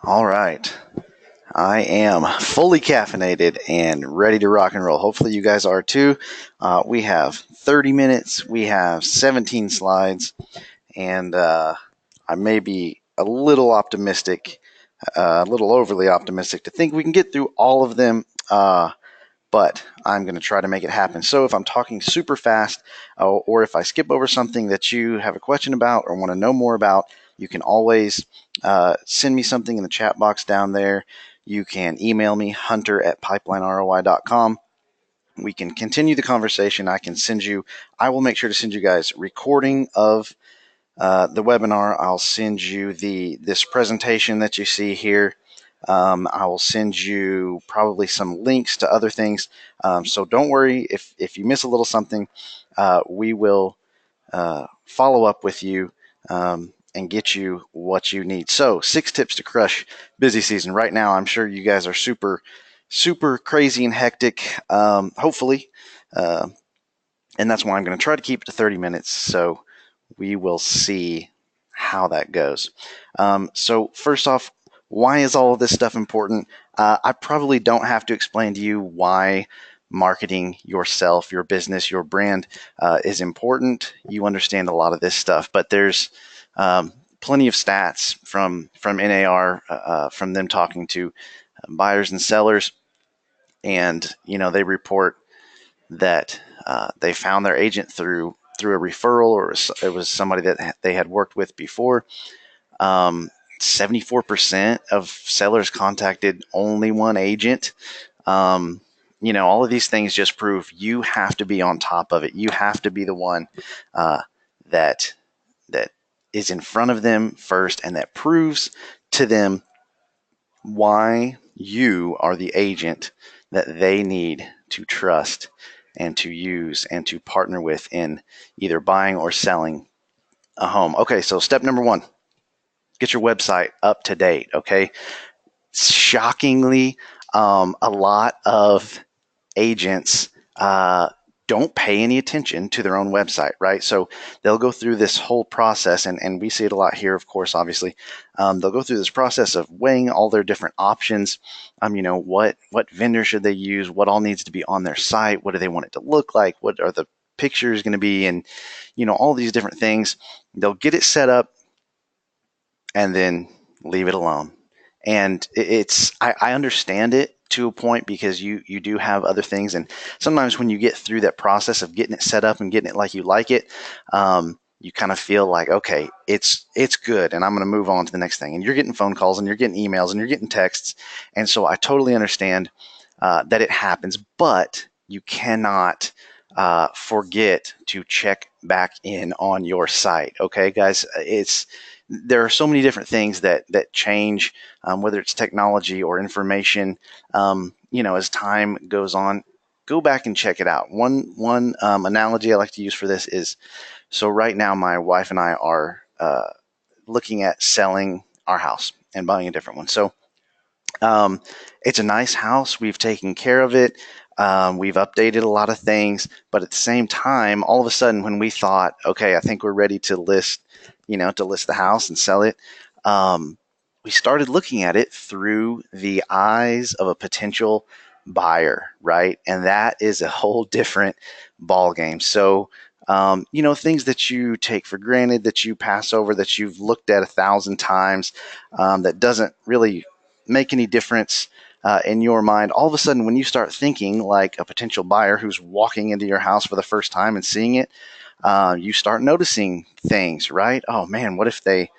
All right. I am fully caffeinated and ready to rock and roll. Hopefully, you guys are too. We have 30 minutes, we have 17 slides, and I may be a little optimistic, a little overly optimistic to think we can get through all of them. But I'm going to try to make it happen. So if I'm talking super fast, or if I skip over something that you have a question about or want to know more about, you can always send me something in the chat box down there. You can email me, hunter@pipelineroi.com. We can continue the conversation. I will make sure to send you guys recording of the webinar. I'll send you this presentation that you see here. I will send you probably some links to other things. So don't worry if you miss a little something. We will follow up with you and get you what you need. So 6 tips to crush busy season. Right now, I'm sure you guys are super crazy and hectic. Hopefully. And that's why I'm going to try to keep it to 30 minutes. So we will see how that goes. So first off, why is all of this stuff important? I probably don't have to explain to you why marketing yourself, your business, your brand is important. You understand a lot of this stuff, but there's plenty of stats from NAR, from them talking to buyers and sellers, and they report that they found their agent through a referral, or it was somebody that they had worked with before. 74% of sellers contacted only one agent. All of these things just prove you have to be on top of it. You have to be the one that is in front of them first, and that proves to them why you are the agent that they need to trust and to use and to partner with in either buying or selling a home. Okay, so step number 1, get your website up to date. Okay, shockingly, a lot of agents don't pay any attention to their own website, right? So they'll go through this whole process, and we see it a lot here, of course, obviously. They'll go through this process of weighing all their different options. What vendor should they use? What all needs to be on their site? What do they want it to look like? What are the pictures going to be? And, all these different things. They'll get it set up and then leave it alone. And I understand it to a point, because you do have other things, and sometimes when you get through that process of getting it set up and getting it like you like it, you kind of feel like, okay, it's good, and I'm going to move on to the next thing. And you're getting phone calls, and you're getting emails, and you're getting texts, and so I totally understand that it happens, but you cannot forget to check back in on your site. Okay, guys, there are so many different things that change, whether it's technology or information. As time goes on, go back and check it out. One analogy I like to use for this is, so right now my wife and I are looking at selling our house and buying a different one. So it's a nice house. We've taken care of it. We've updated a lot of things, but at the same time, all of a sudden, when we thought, okay, I think we're ready to list the house and sell it, we started looking at it through the eyes of a potential buyer, right? And that is a whole different ball game. So, things that you take for granted, that you pass over, that you've looked at 1,000 times, that doesn't really make any difference in your mind. All of a sudden, when you start thinking like a potential buyer who's walking into your house for the first time and seeing it, you start noticing things, right? Oh man, what if they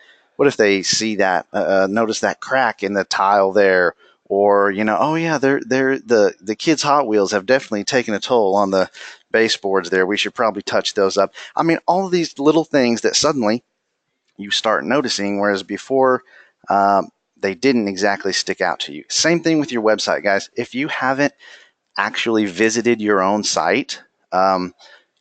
see that, notice that crack in the tile there, or oh yeah, the kids' Hot Wheels have definitely taken a toll on the baseboards there. We should probably touch those up. I mean, all of these little things that suddenly you start noticing, whereas before they didn't exactly stick out to you. Same thing with your website, guys. If you haven't actually visited your own site,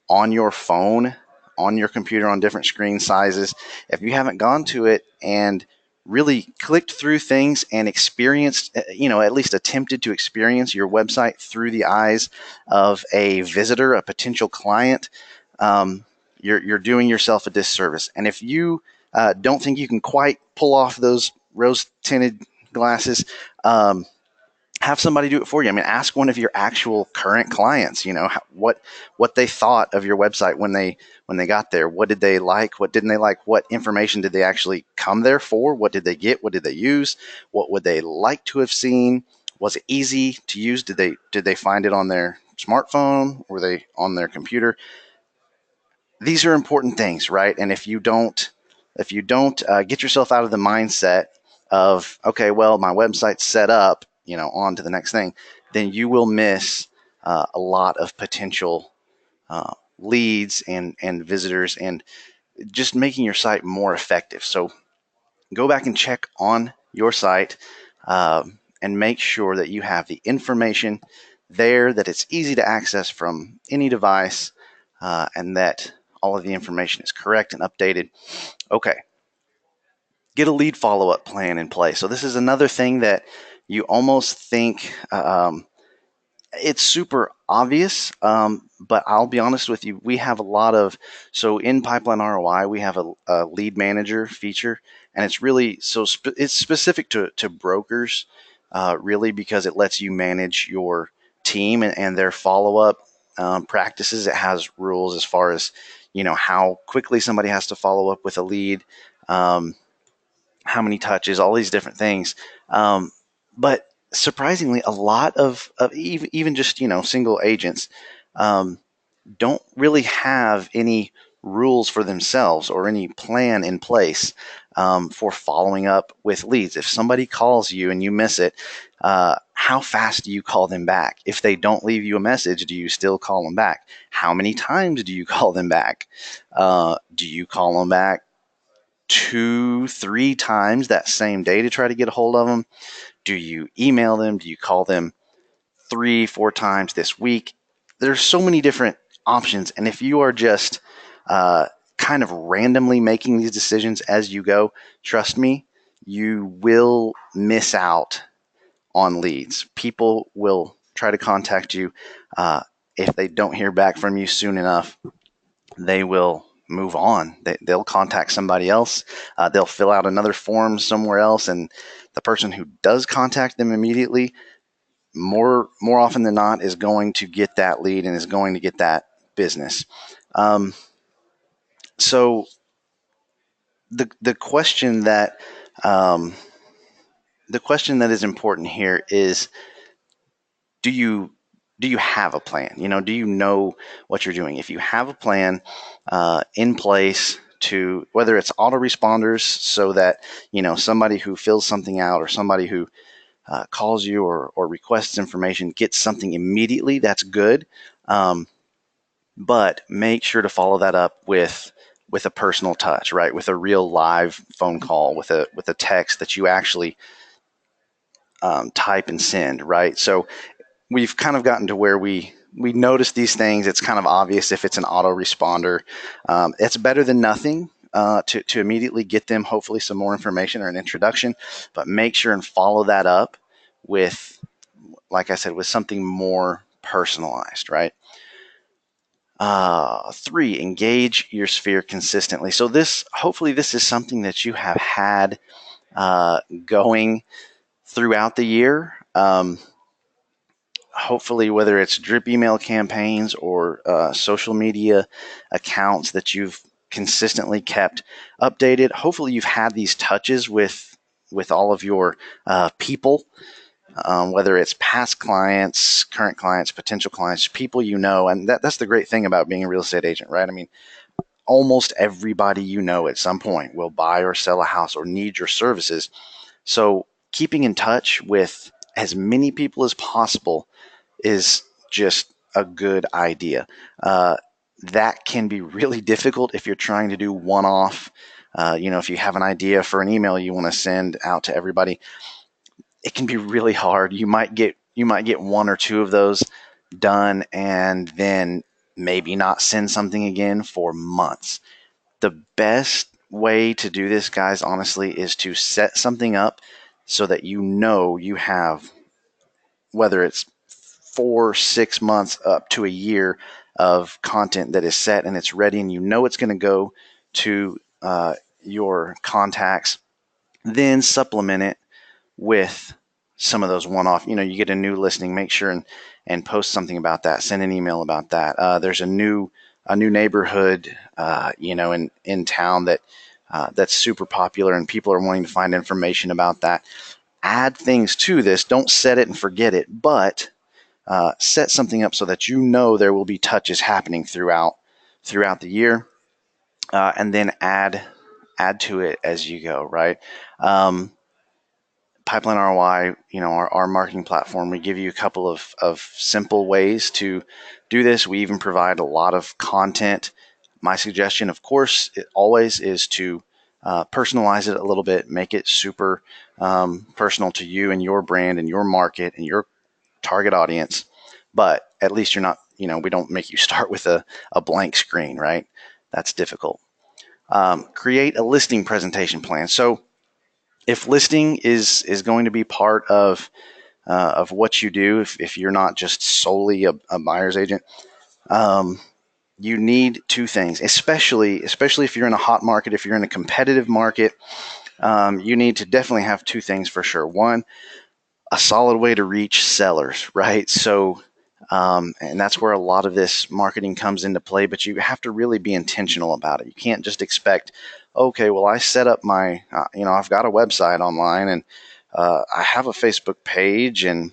on your phone, on your computer, on different screen sizes, if you haven't gone to it and really clicked through things and experienced, at least attempted to experience your website through the eyes of a visitor, a potential client, you're doing yourself a disservice. And if you don't think you can quite pull off those rose tinted glasses. Have somebody do it for you. I mean, ask one of your actual current clients, what they thought of your website when they got there. What did they like? What didn't they like? What information did they actually come there for? What did they get? What did they use? What would they like to have seen? Was it easy to use? Did they find it on their smartphone? Were they on their computer? These are important things, right? And if you don't get yourself out of the mindset of, okay, well, my website's set up, on to the next thing, then you will miss a lot of potential leads and visitors, and just making your site more effective. So go back and check on your site, and make sure that you have the information there, that it's easy to access from any device, and that all of the information is correct and updated. Okay, get a lead follow-up plan in place. So this is another thing that you almost think it's super obvious, but I'll be honest with you, we have a lot of, so in Pipeline ROI, we have a lead manager feature, and it's really, it's specific to brokers, really, because it lets you manage your team and their follow-up practices. It has rules as far as, how quickly somebody has to follow up with a lead, how many touches, all these different things. But surprisingly, a lot of even just, single agents don't really have any rules for themselves or any plan in place for following up with leads. If somebody calls you and you miss it, how fast do you call them back? If they don't leave you a message, do you still call them back? How many times do you call them back? Do you call them back 2-3 times that same day to try to get a hold of them? Do you email them? Do you call them 3-4 times this week? There's so many different options, and if you are just kind of randomly making these decisions as you go, trust me, you will miss out on leads. People will try to contact you. If they don't hear back from you soon enough, they will move on. They'll contact somebody else. They'll fill out another form somewhere else, and the person who does contact them immediately, more often than not, is going to get that lead and is going to get that business. So the question that is important here is, do you have a plan? Do you know what you're doing? If you have a plan in place, to whether it's autoresponders, so that somebody who fills something out, or somebody who calls you or requests information gets something immediately, that's good. But make sure to follow that up with a personal touch, right? With a real live phone call, with a text that you actually type and send, right? So we've kind of gotten to where we notice these things. It's kind of obvious if it's an autoresponder. It's better than nothing to immediately get them hopefully some more information or an introduction, but make sure and follow that up with, like I said, with something more personalized, right? 3, engage your sphere consistently. So hopefully this is something that you have had going throughout the year. Hopefully, whether it's drip email campaigns or social media accounts that you've consistently kept updated, hopefully you've had these touches with all of your people, whether it's past clients, current clients, potential clients, people and that's the great thing about being a real estate agent, right? I mean, almost everybody at some point will buy or sell a house or need your services. So keeping in touch with as many people as possible is just a good idea. That can be really difficult if you're trying to do one-off. If you have an idea for an email you want to send out to everybody, it can be really hard. You might get 1 or 2 of those done, and then maybe not send something again for months. The best way to do this, guys, honestly, is to set something up so that you have, whether it's 4-6 months up to a year of content that is set and it's ready, and it's going to go to your contacts. Then supplement it with some of those one-off. You get a new listing, make sure and post something about that. Send an email about that. There's a new neighborhood, in town that's super popular, and people are wanting to find information about that. Add things to this. Don't set it and forget it, but set something up so that there will be touches happening throughout the year, and then add to it as you go. Right. Pipeline ROI, our marketing platform, we give you a couple of simple ways to do this. We even provide a lot of content. My suggestion, of course, it always is to personalize it a little bit, make it super personal to you and your brand and your market and your target audience. But at least you're not, we don't make you start with a blank screen, right? That's difficult. Create a listing presentation plan. So if listing is going to be part of what you do, if you're not just solely a buyer's agent, you need two things, especially if you're in a hot market, if you're in a competitive market. You need to definitely have two things for sure. One, a solid way to reach sellers, right? So, and that's where a lot of this marketing comes into play, but you have to really be intentional about it. You can't just expect, okay, well, I set up I've got a website online, and I have a Facebook page, and,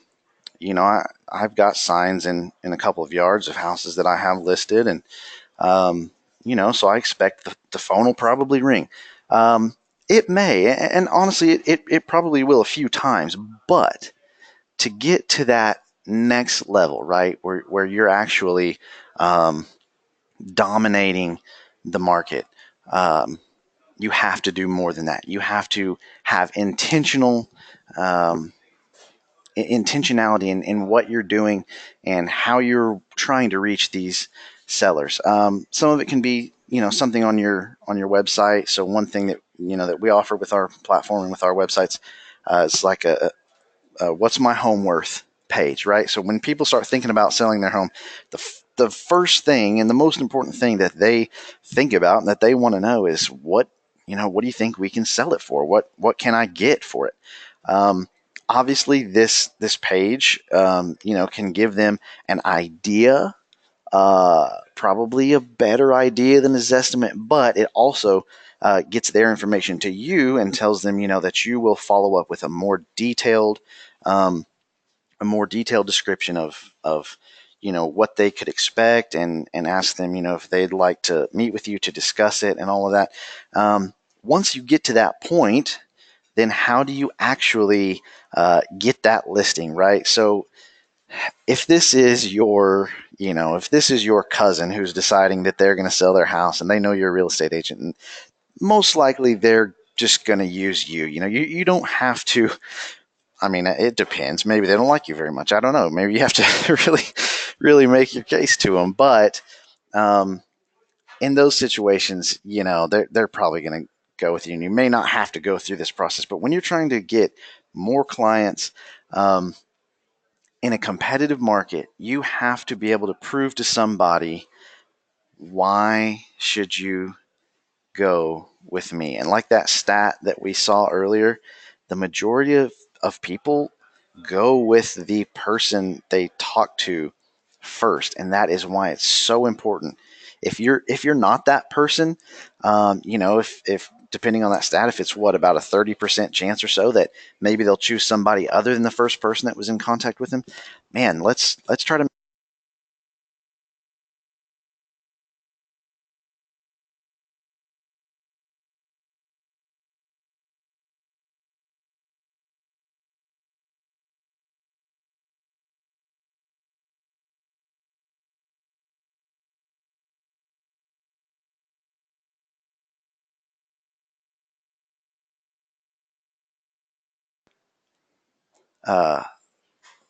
I've got signs in a couple of yards of houses that I have listed. And, so I expect the phone will probably ring. It may, and honestly, it probably will a few times, but to get to that next level, right, where you're actually dominating the market, you have to do more than that. You have to have intentionality in what you're doing and how you're trying to reach these sellers. Some of it can be, something on your website. So one thing that we offer with our platform and with our websites is like a what's my home worth page, right? So when people start thinking about selling their home, the first thing and the most important thing that they think about and that they want to know is what do you think we can sell it for? What can I get for it? Obviously, this page, can give them an idea, probably a better idea than a Zestimate, but it also gets their information to you and tells them, that you will follow up with um, a more detailed description of what they could expect, and ask them, if they'd like to meet with you to discuss it and all of that. Once you get to that point, then how do you actually get that listing, right? So if this is your cousin who's deciding that they're going to sell their house, and they know you're a real estate agent, and most likely they're just going to use you. You don't have to. I mean, it depends. Maybe they don't like you very much. I don't know. Maybe you have to really make your case to them. But um, in those situations, they're probably going to go with you, and you may not have to go through this process. But when you're trying to get more clients um, in a competitive market, you have to be able to prove to somebody, why should you go with me? And like that stat that we saw earlier, the majority of people go with the person they talk to first, and that is why it's so important. If you're not that person, if depending on that stat, if it's about a 30% chance or so that maybe they'll choose somebody other than the first person that was in contact with them, man, let's try to. Uh,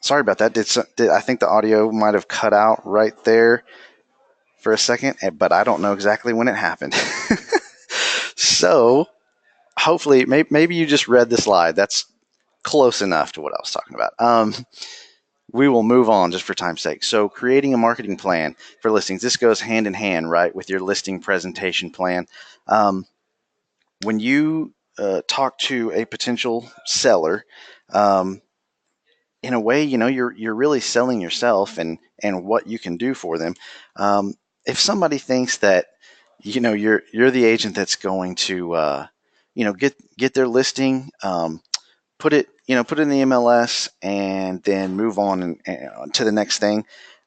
Sorry about that. Did I think the audio might have cut out right there for a second, but I don't know exactly when it happened. So hopefully, maybe you just read the slide. That's close enough to what I was talking about. We will move on just for time's sake. So creating a marketing plan for listings. This goes hand in hand, right, with your listing presentation plan. When you talk to a potential seller, um, in a way, you're really selling yourself and what you can do for them. If somebody thinks that you're the agent that's going to get their listing, put it in the MLS and then move on and to the next thing,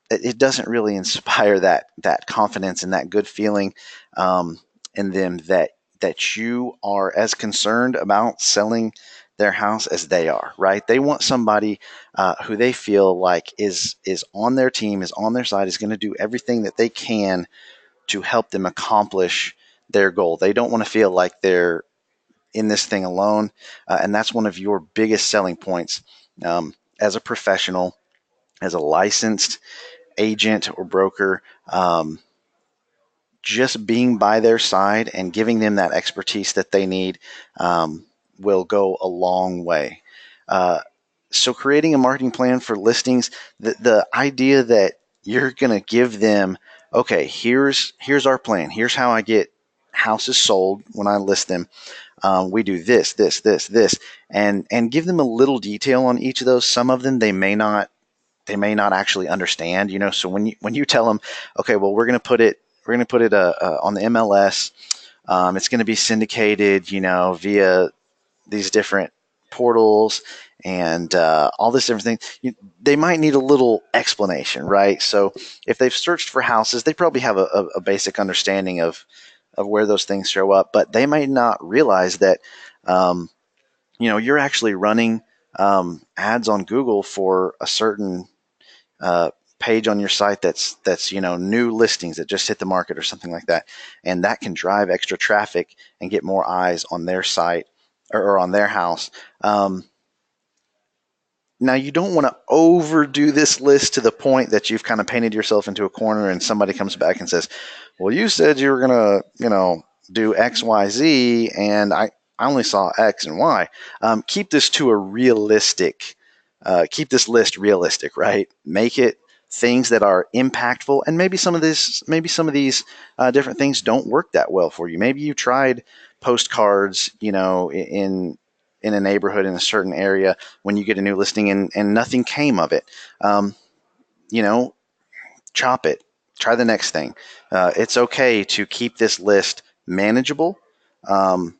it doesn't really inspire that confidence and that good feeling um, in them that you are as concerned about selling their house as they are. Right? They want somebody who they feel like is on their team, is on their side, is going to do everything that they can to help them accomplish their goal. They don't want to feel like they're in this thing alone, and that's one of your biggest selling points as a professional, as a licensed agent or broker. Just being by their side and giving them that expertise that they need will go a long way. Uh, so, creating a marketing plan for listings, the idea that you're going to give them, okay, here's our plan. Here's how I get houses sold when I list them. We do this, this, this, this, and give them a little detail on each of those. Some of them they may not actually understand. So when you tell them, okay, well, we're going to put it on the MLS. It's going to be syndicated, via these different portals and all this different thing. They might need a little explanation, right? So if they've searched for houses, they probably have a basic understanding of where those things show up, but they might not realize that um, you're actually running ads on Google for a certain uh, page on your site that's new listings that just hit the market or something like that, and that can drive extra traffic and get more eyes on their site or on their house. Now, you don't want to overdo this list to the point that you've kind of painted yourself into a corner and somebody comes back and says, well, you said you were going to, do X, Y, Z, and I only saw X and Y. Keep this to a realistic, keep this list realistic, right? Make it things that are impactful, and maybe some of these different things don't work that well for you. Maybe you tried postcards, in a neighborhood in a certain area when you get a new listing and nothing came of it. Um, you know, Chop it. Try the next thing. It's okay to keep this list manageable um,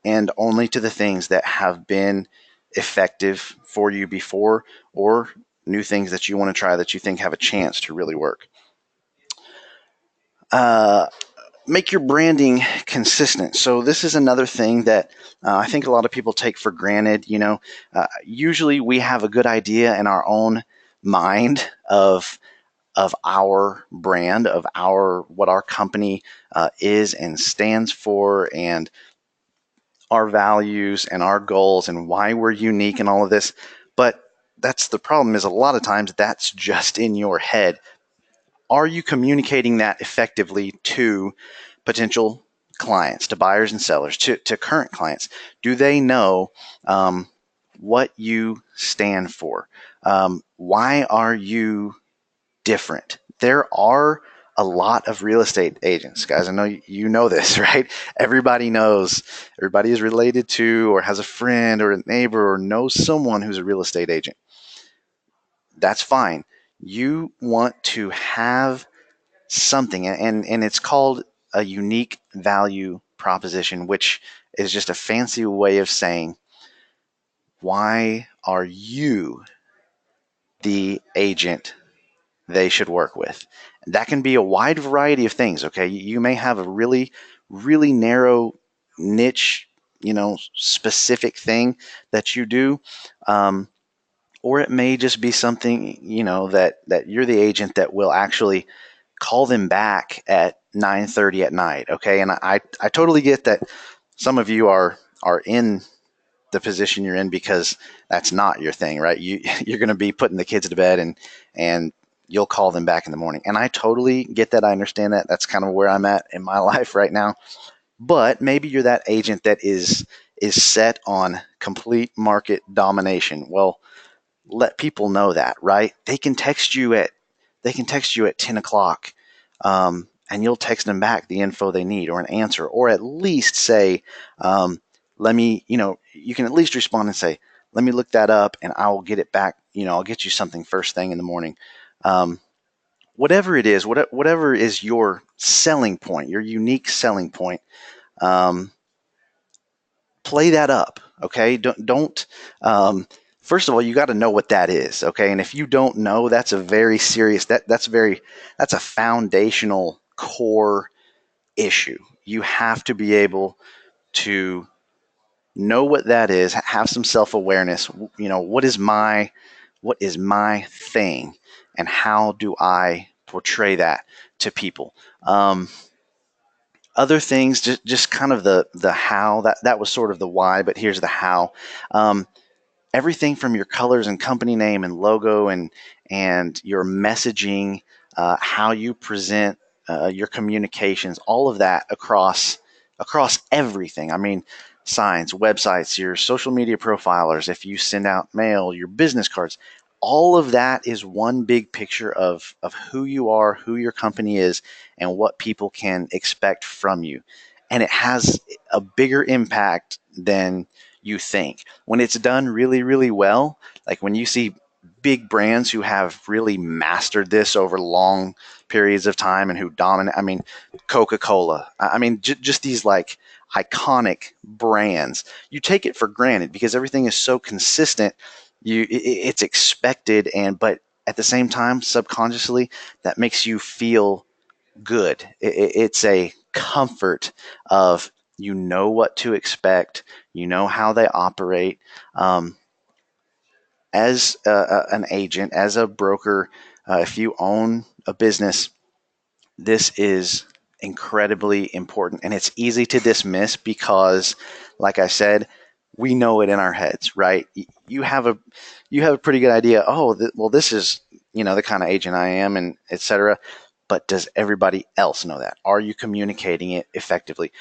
and only to the things that have been effective for you before or new things that you want to try that you think have a chance to really work. Uh, Make your branding consistent. So this is another thing that I think a lot of people take for granted. Usually we have a good idea in our own mind of our brand, of our what our company is and stands for, and our values and our goals and why we're unique and all of this. But that's the problem, is a lot of times that's just in your head. Are you communicating that effectively to potential clients, to buyers and sellers, to current clients? Do they know what you stand for? Why are you different? There are a lot of real estate agents, guys. I know you know this, right? Everybody knows, everybody is related to or has a friend or a neighbor or knows someone who's a real estate agent. That's fine. You want to have something, and it's called a unique value proposition, which is just a fancy way of saying, why are you the agent they should work with? That can be a wide variety of things. Okay, you may have a really, really narrow niche, specific thing that you do, or it may just be something that you're the agent that will actually call them back at 9:30 at night. Okay, and I totally get that some of you are in the position you're in because that's not your thing, right? You're going to be putting the kids to bed and you'll call them back in the morning. And I totally get that. I understand that. That's kind of where I'm at in my life right now. But maybe you're that agent that is set on complete market domination. Well, let people know that, right? They can text you at 10 o'clock, and you'll text them back the info they need or an answer, or at least say, let me, you can at least respond and say, let me look that up and I will get it back. I'll get you something first thing in the morning. Whatever it is, whatever is your selling point, your unique selling point, play that up. Okay. Don't, first of all, you got to know what that is. Okay. And if you don't know, that's a very serious, that's a foundational core issue. You have to be able to know what that is, have some self-awareness. What is my thing, and how do I portray that to people? Other things, just kind of the how. That was sort of the why, but here's the how. Everything from your colors and company name and logo and your messaging, how you present your communications, all of that across everything. I mean, signs, websites, your social media profilers, if you send out mail, your business cards, all of that is one big picture of who you are, who your company is, and what people can expect from you. And it has a bigger impact than you think. When it's done really, really well, like when you see big brands who have really mastered this over long periods of time and who dominate, I mean, Coca-Cola, I mean, just these like iconic brands, you take it for granted because everything is so consistent. It's expected, but at the same time, subconsciously, that makes you feel good. It's a comfort of, what to expect, how they operate. As an agent, as a broker, if you own a business, this is incredibly important, and it's easy to dismiss because, like I said, we know it in our heads, right? You have a pretty good idea. Oh, well, this is the kind of agent I am, and etc. But does everybody else know that? Are you communicating it effectively?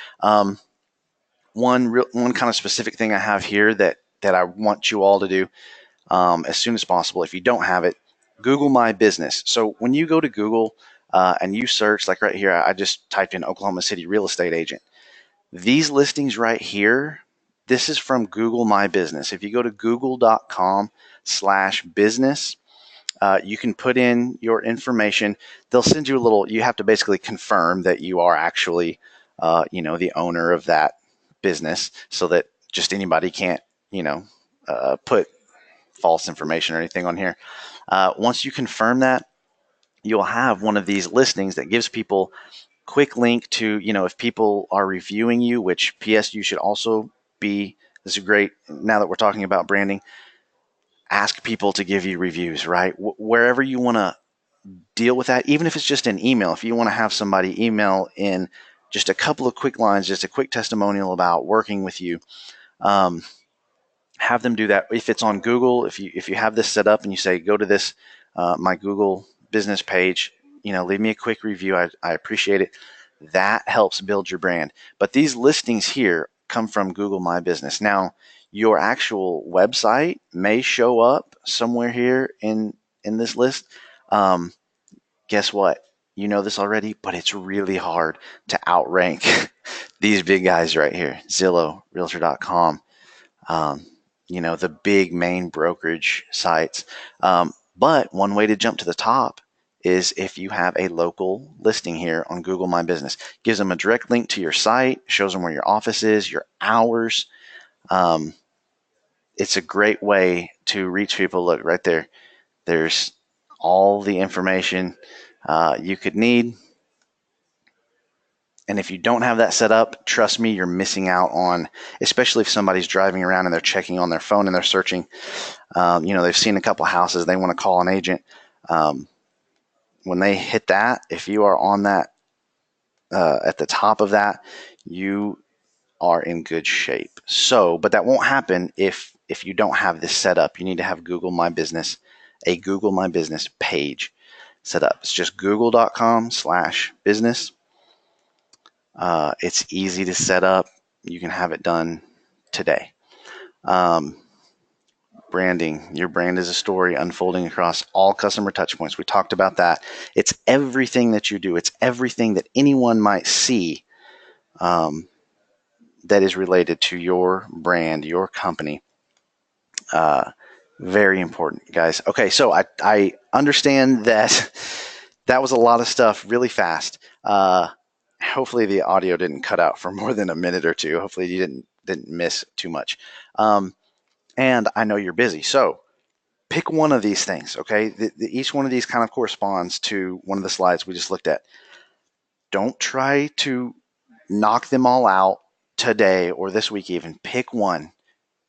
One kind of specific thing I have here that I want you all to do as soon as possible. If you don't have it, Google My Business. So when you go to Google and you search, like right here, I just typed in Oklahoma City real estate agent. These listings right here, this is from Google My Business. If you go to google.com/business, you can put in your information. They'll send you you have to basically confirm that you are actually, the owner of that business, so that just anybody can't, put false information or anything on here. Once you confirm that, you'll have one of these listings that gives people quick link to, if people are reviewing you, which PS, you should also be. This is great. Now that we're talking about branding, ask people to give you reviews, right? Wherever you want to deal with that, even if it's just an email, if you want to have somebody email in just a couple of quick lines, just a quick testimonial about working with you, have them do that. If it's on Google, if you have this set up and you say, go to this, my Google business page, leave me a quick review. I appreciate it. That helps build your brand. But these listings here come from Google My Business. Now, your actual website may show up somewhere here in this list. Guess what? You know this already, but it's really hard to outrank these big guys right here. Zillow, Realtor.com, the big main brokerage sites. But one way to jump to the top is if you have a local listing here on Google My Business. Gives them a direct link to your site, shows them where your office is, your hours. It's a great way to reach people. Look right there. There's all the information you could need. And if you don't have that set up, trust me, you're missing out on, especially if somebody's driving around and they're checking on their phone and they're searching. They've seen a couple houses, they want to call an agent. When they hit that, if you are on that, at the top of that, you are in good shape. So, but that won't happen if you don't have this set up. You need to have a Google My Business page set up. It's just google.com/business. It's easy to set up. You can have it done today. Branding. Your brand is a story unfolding across all customer touchpoints. We talked about that. It's everything that you do. It's everything that anyone might see that is related to your brand, your company. Very important, guys. Okay, so I understand that that was a lot of stuff really fast. Hopefully the audio didn't cut out for more than a minute or two. Hopefully you didn't miss too much. And I know you're busy, so pick one of these things. Okay, each one of these kind of corresponds to one of the slides we just looked at. Don't try to knock them all out today or this week. Even pick one.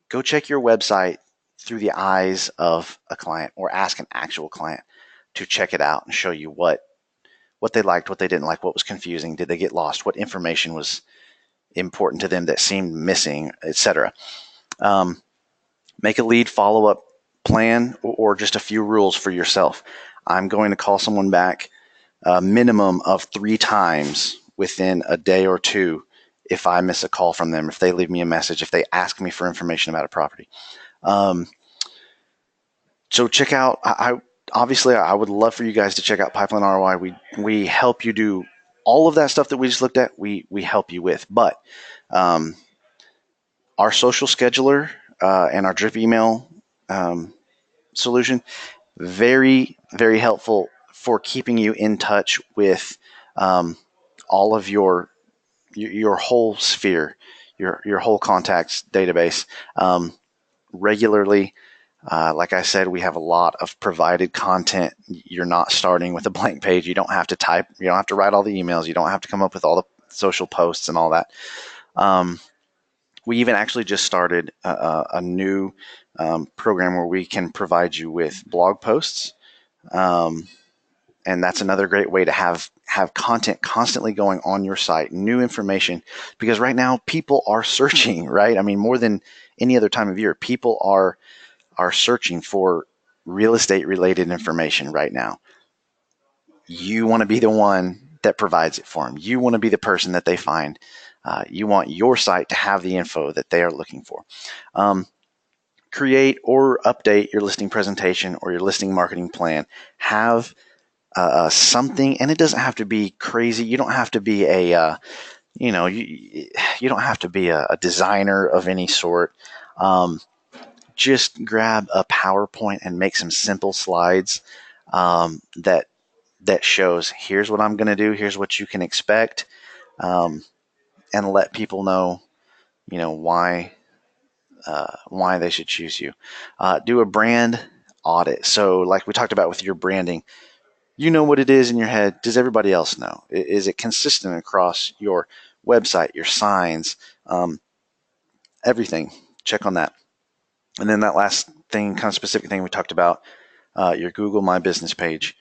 Go check your website through the eyes of a client, or ask an actual client to check it out and show you what they liked, what they didn't like, what was confusing, did they get lost, what information was important to them that seemed missing, etc. Make a lead follow-up plan, or just a few rules for yourself. I'm going to call someone back a minimum of 3 times within a day or two if I miss a call from them, if they leave me a message, if they ask me for information about a property. So check out, obviously I would love for you guys to check out Pipeline ROI. We help you do all of that stuff that we just looked at. We help you with, but our social scheduler and our drip email solution, very, very helpful for keeping you in touch with all of your whole sphere, your whole contacts database regularly. Like I said, we have a lot of provided content. You're not starting with a blank page. You don't have to type. You don't have to write all the emails. You don't have to come up with all the social posts and all that. We even actually just started a new program where we can provide you with blog posts. And that's another great way to have content constantly going on your site, new information, because right now people are searching, right? I mean, more than any other time of year, people are searching for real estate related information right now. You want to be the one that provides it for them. You want to be the person that they find. You want your site to have the info that they are looking for. Create or update your listing presentation or your listing marketing plan. Have something, and it doesn't have to be crazy. You don't have to be you don't have to be a designer of any sort. Just grab a PowerPoint and make some simple slides that shows, here's what I'm going to do, here's what you can expect, and let people know, why they should choose you. Do a brand audit. So like we talked about with your branding, you know what it is in your head. Does everybody else know? Is it consistent across your website, your signs, everything? Check on that. And then that last thing, kind of specific thing we talked about, your Google My Business page.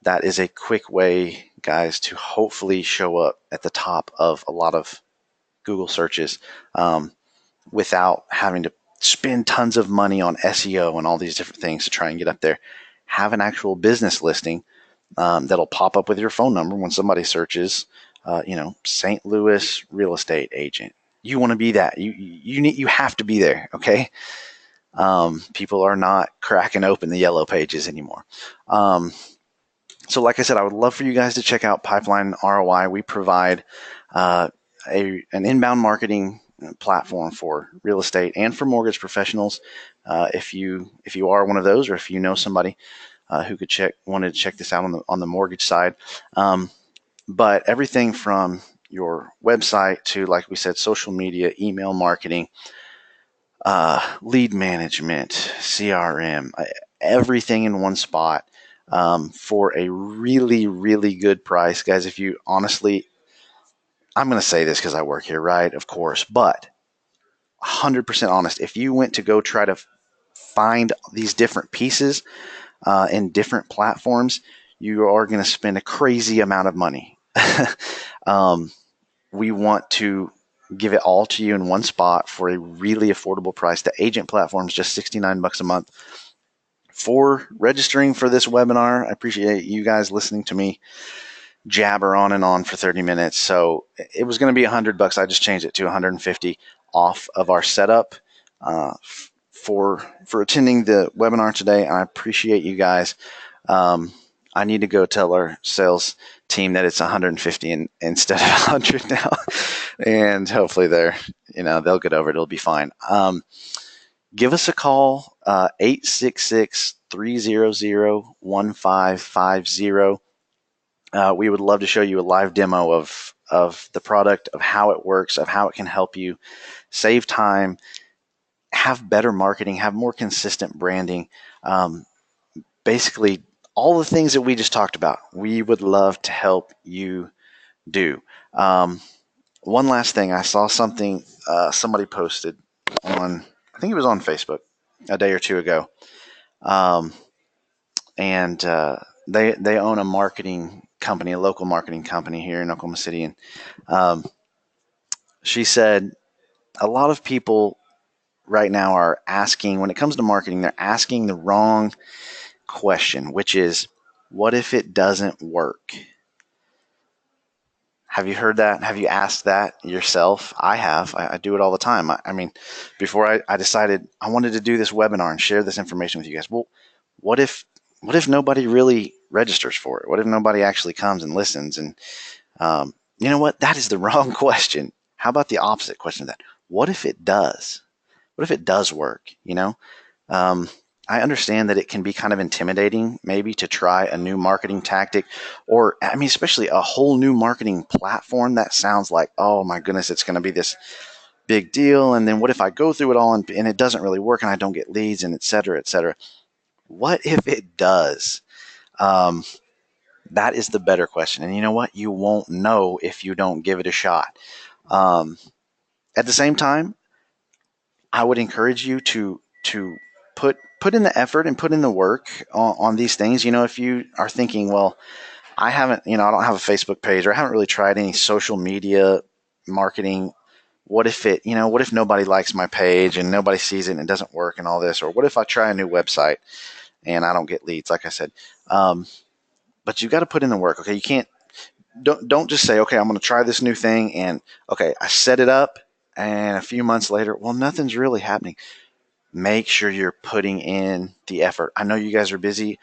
That is a quick way, guys, to hopefully show up at the top of a lot of Google searches without having to spend tons of money on SEO and all these different things to try and get up there. Have an actual business listing that'll pop up with your phone number when somebody searches, St. Louis real estate agent. You want to be that. You have to be there, okay? People are not cracking open the yellow pages anymore. So like I said, I would love for you guys to check out Pipeline ROI. We provide an inbound marketing platform for real estate and for mortgage professionals. If you are one of those, or if you know somebody who wanted to check this out on the mortgage side. But everything from your website to, like we said, social media, email marketing, lead management, CRM, everything in one spot for a really, really good price. Guys, if you honestly, I'm going to say this because I work here, right? Of course, but 100% honest, if you went to go try to find these different pieces in different platforms, you are going to spend a crazy amount of money. We want to give it all to you in one spot for a really affordable price. The agent platform is just $69 a month. For registering for this webinar, I appreciate you guys listening to me jabber on and on for 30 minutes. So it was going to be $100. I just changed it to $150 off of our setup for attending the webinar today. I appreciate you guys. I need to go tell our sales team that it's 150 instead of 100 now, and hopefully they'll get over it. It'll be fine. Give us a call, 866-300-1550. We would love to show you a live demo of the product, of how it works, of how it can help you save time, have better marketing, have more consistent branding. Basically, all the things that we just talked about, we would love to help you do. One last thing, I saw something somebody posted on, I think it was on Facebook a day or two ago, and they own a marketing company, a local marketing company here in Oklahoma City, and she said a lot of people right now are asking, when it comes to marketing, they're asking the wrong question, which is, what if it doesn't work? Have you heard that? Have you asked that yourself? I have. I do it all the time. I mean, before I decided I wanted to do this webinar and share this information with you guys, well, what if nobody really registers for it? What if nobody actually comes and listens? And you know what? That is the wrong question. How about the opposite question of that? What if it does? What if it does work? I understand that it can be kind of intimidating maybe to try a new marketing tactic, or I mean, especially a whole new marketing platform. That sounds like, oh my goodness, it's going to be this big deal. And then what if I go through it all and it doesn't really work and I don't get leads and et cetera, et cetera. What if it does? That is the better question. And you know what? You won't know if you don't give it a shot. At the same time, I would encourage you to put in the effort and put in the work on these things. If you are thinking, well, I don't have a Facebook page, or I haven't really tried any social media marketing. What if nobody likes my page and nobody sees it and it doesn't work and all this? Or what if I try a new website and I don't get leads, like I said? But you've got to put in the work. Okay. Don't just say, okay, I'm going to try this new thing. And okay, I set it up and a few months later, well, nothing's really happening. Make sure you're putting in the effort. I know you guys are busy.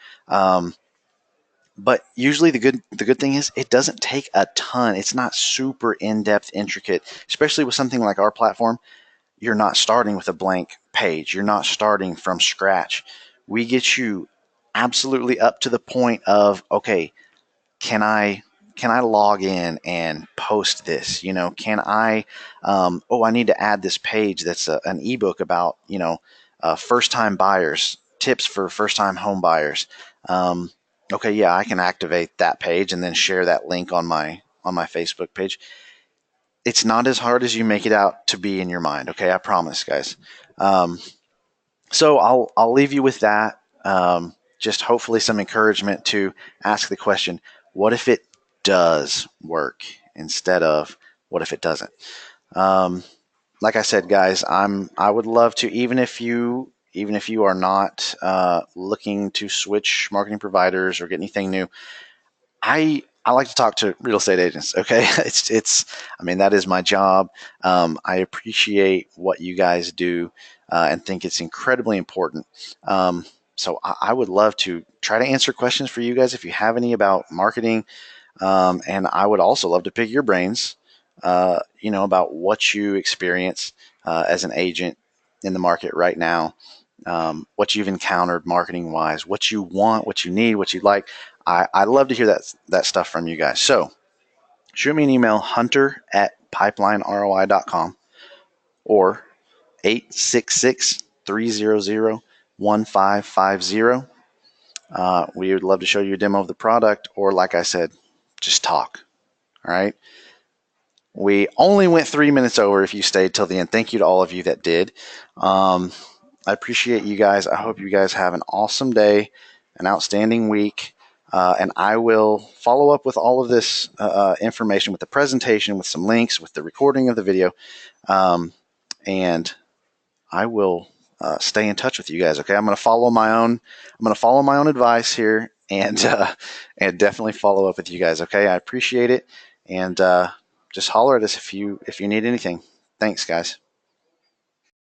But usually the good thing is it doesn't take a ton. It's not super in-depth, intricate, especially with something like our platform. You're not starting with a blank page. You're not starting from scratch. We get you absolutely up to the point of, okay, can I log in and post this? Can I, I need to add this page that's an ebook about, first-time buyers, tips for first-time home buyers. Okay, yeah, I can activate that page and then share that link on my Facebook page. It's not as hard as you make it out to be in your mind. Okay, I promise, guys. So I'll leave you with that. Just hopefully some encouragement to ask the question, what if it does work, instead of what if it doesn't? Like I said, guys, I would love to, even if you are not looking to switch marketing providers or get anything new, I like to talk to real estate agents. Okay, I mean, that is my job. I appreciate what you guys do and think it's incredibly important. So I would love to try to answer questions for you guys if you have any about marketing. And I would also love to pick your brains, about what you experience as an agent in the market right now, what you've encountered marketing wise, what you want, what you need, what you like. I love to hear that stuff from you guys. So shoot me an email, hunter@pipelineroi.com, or 866-300-1550. We would love to show you a demo of the product, or like I said, just talk. All right. We only went 3 minutes over if you stayed till the end. Thank you to all of you that did. I appreciate you guys. I hope you guys have an awesome day, an outstanding week. And I will follow up with all of this information, with the presentation, with some links, with the recording of the video. And I will stay in touch with you guys. Okay. I'm going to follow my own advice here, and definitely follow up with you guys. Okay. I appreciate it. And just holler at us if you need anything. Thanks, guys.